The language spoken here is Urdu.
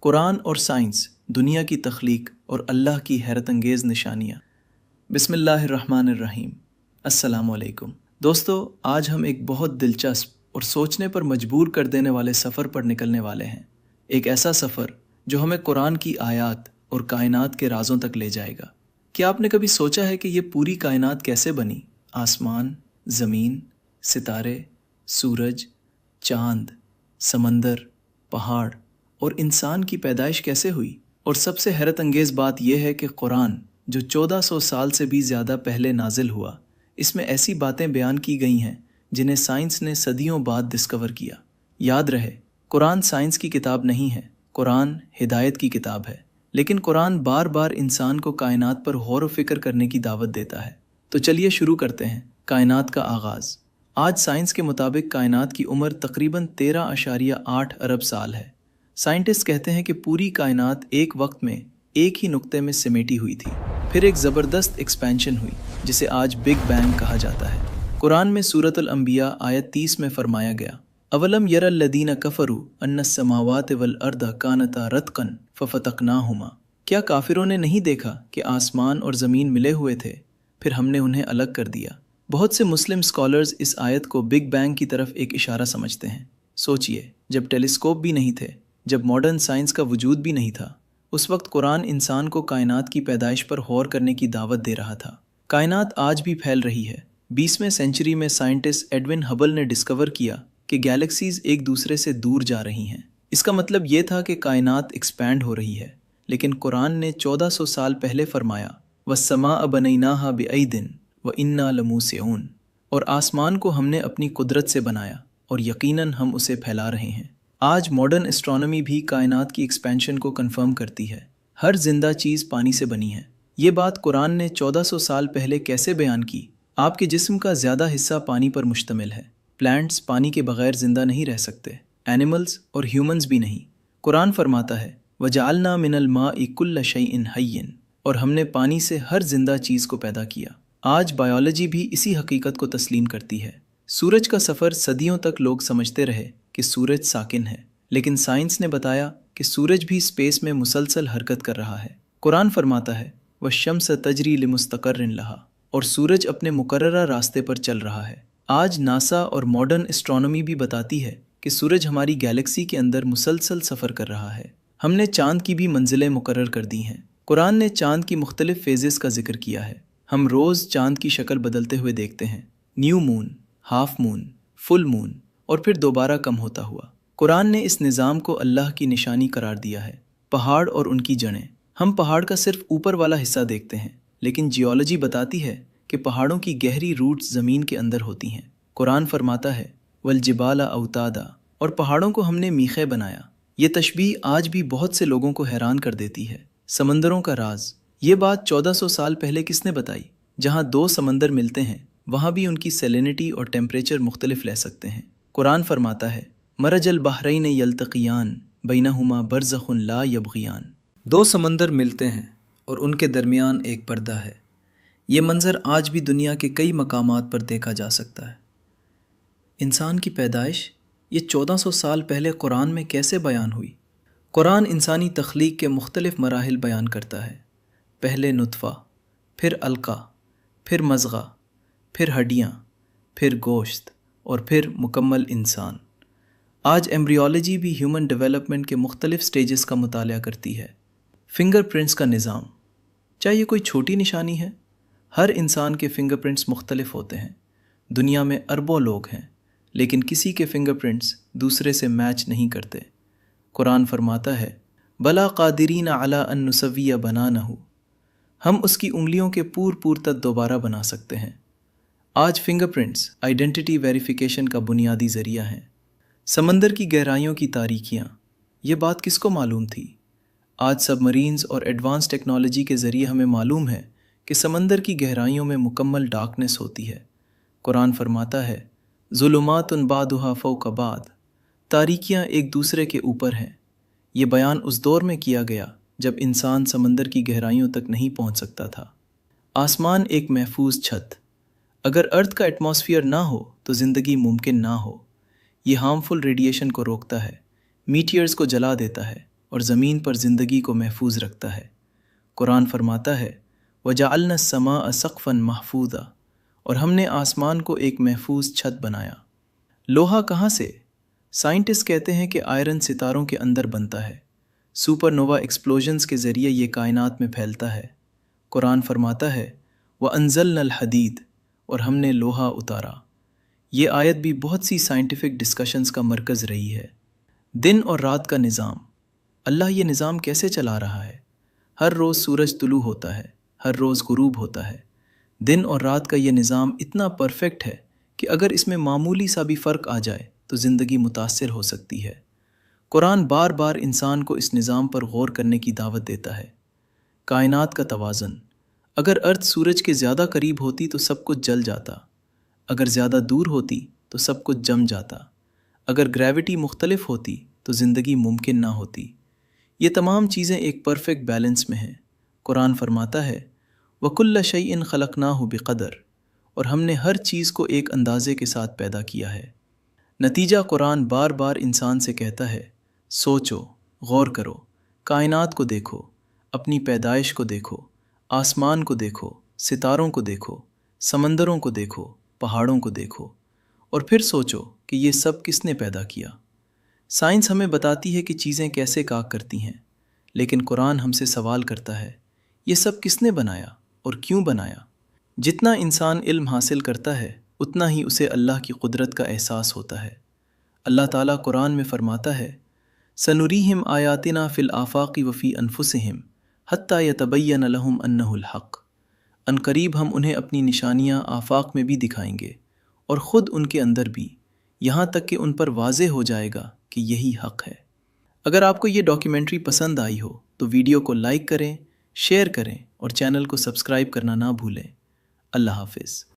قرآن اور سائنس، دنیا کی تخلیق اور اللہ کی حیرت انگیز نشانیاں۔ بسم اللہ الرحمن الرحیم۔ السلام علیکم دوستو، آج ہم ایک بہت دلچسپ اور سوچنے پر مجبور کر دینے والے سفر پر نکلنے والے ہیں۔ ایک ایسا سفر جو ہمیں قرآن کی آیات اور کائنات کے رازوں تک لے جائے گا۔ کیا آپ نے کبھی سوچا ہے کہ یہ پوری کائنات کیسے بنی؟ آسمان، زمین، ستارے، سورج، چاند، سمندر، پہاڑ اور انسان کی پیدائش کیسے ہوئی؟ اور سب سے حیرت انگیز بات یہ ہے کہ قرآن جو 1400 سال سے بھی زیادہ پہلے نازل ہوا، اس میں ایسی باتیں بیان کی گئی ہیں جنہیں سائنس نے صدیوں بعد ڈسکور کیا۔ یاد رہے، قرآن سائنس کی کتاب نہیں ہے، قرآن ہدایت کی کتاب ہے۔ لیکن قرآن بار بار انسان کو کائنات پر غور و فکر کرنے کی دعوت دیتا ہے۔ تو چلیے شروع کرتے ہیں۔ کائنات کا آغاز۔ آج سائنس کے مطابق کائنات کی عمر تقریباً 13.8 ارب سال ہے۔ سائنٹسٹ کہتے ہیں کہ پوری کائنات ایک وقت میں ایک ہی نقطے میں سمیٹی ہوئی تھی، پھر ایک زبردست ایکسپینشن ہوئی جسے آج بگ بینگ کہا جاتا ہے۔ قرآن میں سورۃ الانبیاء آیت 30 میں فرمایا گیا، اولم یر الذین کفروا ان السماوات والارض کانتا رتقا ففتقناہما۔ کیا کافروں نے نہیں دیکھا کہ آسمان اور زمین ملے ہوئے تھے، پھر ہم نے انہیں الگ کر دیا؟ بہت سے مسلم سکالرز اس آیت کو بگ بینگ کی طرف ایک اشارہ سمجھتے ہیں۔ سوچئے، جب ٹیلیسکوپ بھی نہیں تھے، جب ماڈرن سائنس کا وجود بھی نہیں تھا، اس وقت قرآن انسان کو کائنات کی پیدائش پر غور کرنے کی دعوت دے رہا تھا۔ کائنات آج بھی پھیل رہی ہے۔ 20ویں سینچری میں سائنٹسٹ ایڈون ہبل نے ڈسکور کیا کہ گیلیکسیز ایک دوسرے سے دور جا رہی ہیں۔ اس کا مطلب یہ تھا کہ کائنات ایکسپینڈ ہو رہی ہے، لیکن قرآن نے 1400 سال پہلے فرمایا، وَالسَّمَاءَ بَنَيْنَاهَا بِأَيْدٍ وَإِنَّا لَمُوسِعُونَ، اور آسمان کو ہم نے اپنی قدرت سے بنایا اور یقیناً ہم اسے پھیلا رہے ہیں۔ آج ماڈرن اسٹرانومی بھی کائنات کی ایکسپینشن کو کنفرم کرتی ہے۔ ہر زندہ چیز پانی سے بنی ہے۔ یہ بات قرآن نے 1400 سال پہلے کیسے بیان کی؟ آپ کے جسم کا زیادہ حصہ پانی پر مشتمل ہے۔ پلانٹس پانی کے بغیر زندہ نہیں رہ سکتے، اینیملز اور ہیومنز بھی نہیں۔ قرآن فرماتا ہے، وَجَعَلْنَا مِنَ الْمَاءِ كُلَّ شَيْءٍ حَيٍّ، اور ہم نے پانی سے ہر زندہ چیز کو پیدا کیا۔ آج بائیولوجی بھی اسی حقیقت کو تسلیم کرتی ہے۔ سورج کا سفر صدیوں تک لوگ سمجھتے رہے کہ سورج ساکن ہے، لیکن سائنس نے بتایا کہ سورج بھی اسپیس میں مسلسل حرکت کر رہا ہے۔ قرآن فرماتا ہے، وَالشَّمْسَ تَجْرِي لِمُسْتَقَرٍّ لَهَا، اور سورج اپنے مقررہ راستے پر چل رہا ہے۔ آج ناسا اور ماڈرن اسٹرانومی بھی بتاتی ہے کہ سورج ہماری گیلیکسی کے اندر مسلسل سفر کر رہا ہے۔ ہم نے چاند کی بھی منزلیں مقرر کر دی ہیں۔ قرآن نے چاند کی مختلف فیزز کا ذکر کیا ہے۔ ہم روز چاند کی شکل بدلتے ہوئے دیکھتے ہیں، نیو مون، ہاف مون، فل مون، اور پھر دوبارہ کم ہوتا ہوا۔ قرآن نے اس نظام کو اللہ کی نشانی قرار دیا ہے۔ پہاڑ اور ان کی جڑیں۔ ہم پہاڑ کا صرف اوپر والا حصہ دیکھتے ہیں، لیکن جیولوجی بتاتی ہے کہ پہاڑوں کی گہری روٹس زمین کے اندر ہوتی ہیں۔ قرآن فرماتا ہے، والجبال اوتادا، اور پہاڑوں کو ہم نے میخیں بنایا۔ یہ تشبیہ آج بھی بہت سے لوگوں کو حیران کر دیتی ہے۔ سمندروں کا راز۔ یہ بات 1400 سال پہلے کس نے بتائی؟ جہاں دو سمندر ملتے ہیں، وہاں بھی ان کی سیلینٹی اور ٹیمپریچر مختلف رہ سکتے ہیں۔ قرآن فرماتا ہے، مرج البحرین یلتقیان بینہما برزخ لا یبغیان، دو سمندر ملتے ہیں اور ان کے درمیان ایک پردہ ہے۔ یہ منظر آج بھی دنیا کے کئی مقامات پر دیکھا جا سکتا ہے۔ انسان کی پیدائش یہ 1400 سال پہلے قرآن میں کیسے بیان ہوئی؟ قرآن انسانی تخلیق کے مختلف مراحل بیان کرتا ہے۔ پہلے نطفہ، پھر علقہ، پھر مضغہ، پھر ہڈیاں، پھر گوشت، اور پھر مکمل انسان۔ آج ایمبریولوجی بھی ہیومن ڈیولپمنٹ کے مختلف سٹیجز کا مطالعہ کرتی ہے۔ فنگر پرنٹس کا نظام۔ چاہے یہ کوئی چھوٹی نشانی ہے، ہر انسان کے فنگر پرنٹس مختلف ہوتے ہیں۔ دنیا میں اربوں لوگ ہیں، لیکن کسی کے فنگر پرنٹس دوسرے سے میچ نہیں کرتے۔ قرآن فرماتا ہے، بلا قادرین علی ان نسوی بنانہ، ہم اس کی انگلیوں کے پور تک دوبارہ بنا سکتے ہیں۔ آج فنگر پرنٹس آئیڈینٹی ویریفیکیشن کا بنیادی ذریعہ ہیں۔ سمندر کی گہرائیوں کی تاریکیاں۔ یہ بات کس کو معلوم تھی؟ آج سب مرینز اور ایڈوانس ٹیکنالوجی کے ذریعے ہمیں معلوم ہے کہ سمندر کی گہرائیوں میں مکمل ڈارکنس ہوتی ہے۔ قرآن فرماتا ہے، ظلمات بعضها فوق بعض، تاریکیاں ایک دوسرے کے اوپر ہیں۔ یہ بیان اس دور میں کیا گیا جب انسان سمندر کی گہرائیوں تک نہیں پہنچ سکتا تھا۔ آسمان ایک محفوظ چھت۔ اگر ارتھ کا ایٹماسفیئر نہ ہو تو زندگی ممکن نہ ہو۔ یہ ہارمفل ریڈیشن کو روکتا ہے، میٹیئرز کو جلا دیتا ہے، اور زمین پر زندگی کو محفوظ رکھتا ہے۔ قرآن فرماتا ہے وَجَعَلْنَا السَّمَاءَ سَقْفًا مَحْفُوظًا، اور ہم نے آسمان کو ایک محفوظ چھت بنایا۔ لوہا کہاں سے؟ سائنٹسٹ کہتے ہیں کہ آئرن ستاروں کے اندر بنتا ہے، سپر نووا ایکسپلوژنز کے ذریعے یہ کائنات میں پھیلتا ہے۔ قرآن فرماتا ہے وَأَنزَلْنَا الْحَدِيدَ، اور ہم نے لوہا اتارا۔ یہ آیت بھی بہت سی سائنٹیفک ڈسکشنز کا مرکز رہی ہے۔ دن اور رات کا نظام، اللہ یہ نظام کیسے چلا رہا ہے؟ ہر روز سورج طلوع ہوتا ہے، ہر روز غروب ہوتا ہے۔ دن اور رات کا یہ نظام اتنا پرفیکٹ ہے کہ اگر اس میں معمولی سا بھی فرق آ جائے تو زندگی متاثر ہو سکتی ہے۔ قرآن بار بار انسان کو اس نظام پر غور کرنے کی دعوت دیتا ہے۔ کائنات کا توازن، اگر ارتھ سورج کے زیادہ قریب ہوتی تو سب کچھ جل جاتا، اگر زیادہ دور ہوتی تو سب کچھ جم جاتا، اگر گریوٹی مختلف ہوتی تو زندگی ممکن نہ ہوتی۔ یہ تمام چیزیں ایک پرفیکٹ بیلنس میں ہیں۔ قرآن فرماتا ہے وَكُلَّ شَيْءٍ خَلَقْنَاهُ بِقَدَرٍ، اور ہم نے ہر چیز کو ایک اندازے کے ساتھ پیدا کیا ہے۔ نتیجہ قرآن بار بار انسان سے کہتا ہے سوچو، غور کرو، کائنات کو دیکھو، اپنی پیدائش کو دیکھو، آسمان کو دیکھو، ستاروں کو دیکھو، سمندروں کو دیکھو، پہاڑوں کو دیکھو، اور پھر سوچو کہ یہ سب کس نے پیدا کیا۔ سائنس ہمیں بتاتی ہے کہ چیزیں کیسے کام کرتی ہیں، لیکن قرآن ہم سے سوال کرتا ہے یہ سب کس نے بنایا اور کیوں بنایا؟ جتنا انسان علم حاصل کرتا ہے اتنا ہی اسے اللہ کی قدرت کا احساس ہوتا ہے۔ اللہ تعالیٰ قرآن میں فرماتا ہے سَنُرِيهِمْ آيَاتِنَا فِي الْآفَاقِ وَفِي أَنفُسِهِمْ حَتَّى يَتَبَيَّنَ لَهُمْ أَنَّهُ الْحَقُّ، عنقریب ہم انہیں اپنی نشانیاں آفاق میں بھی دکھائیں گے اور خود ان کے اندر بھی، یہاں تک کہ ان پر واضح ہو جائے گا کہ یہی حق ہے۔ اگر آپ کو یہ ڈاکیومنٹری پسند آئی ہو تو ویڈیو کو لائک کریں، شیئر کریں اور چینل کو سبسکرائب کرنا نہ بھولیں۔ اللہ حافظ۔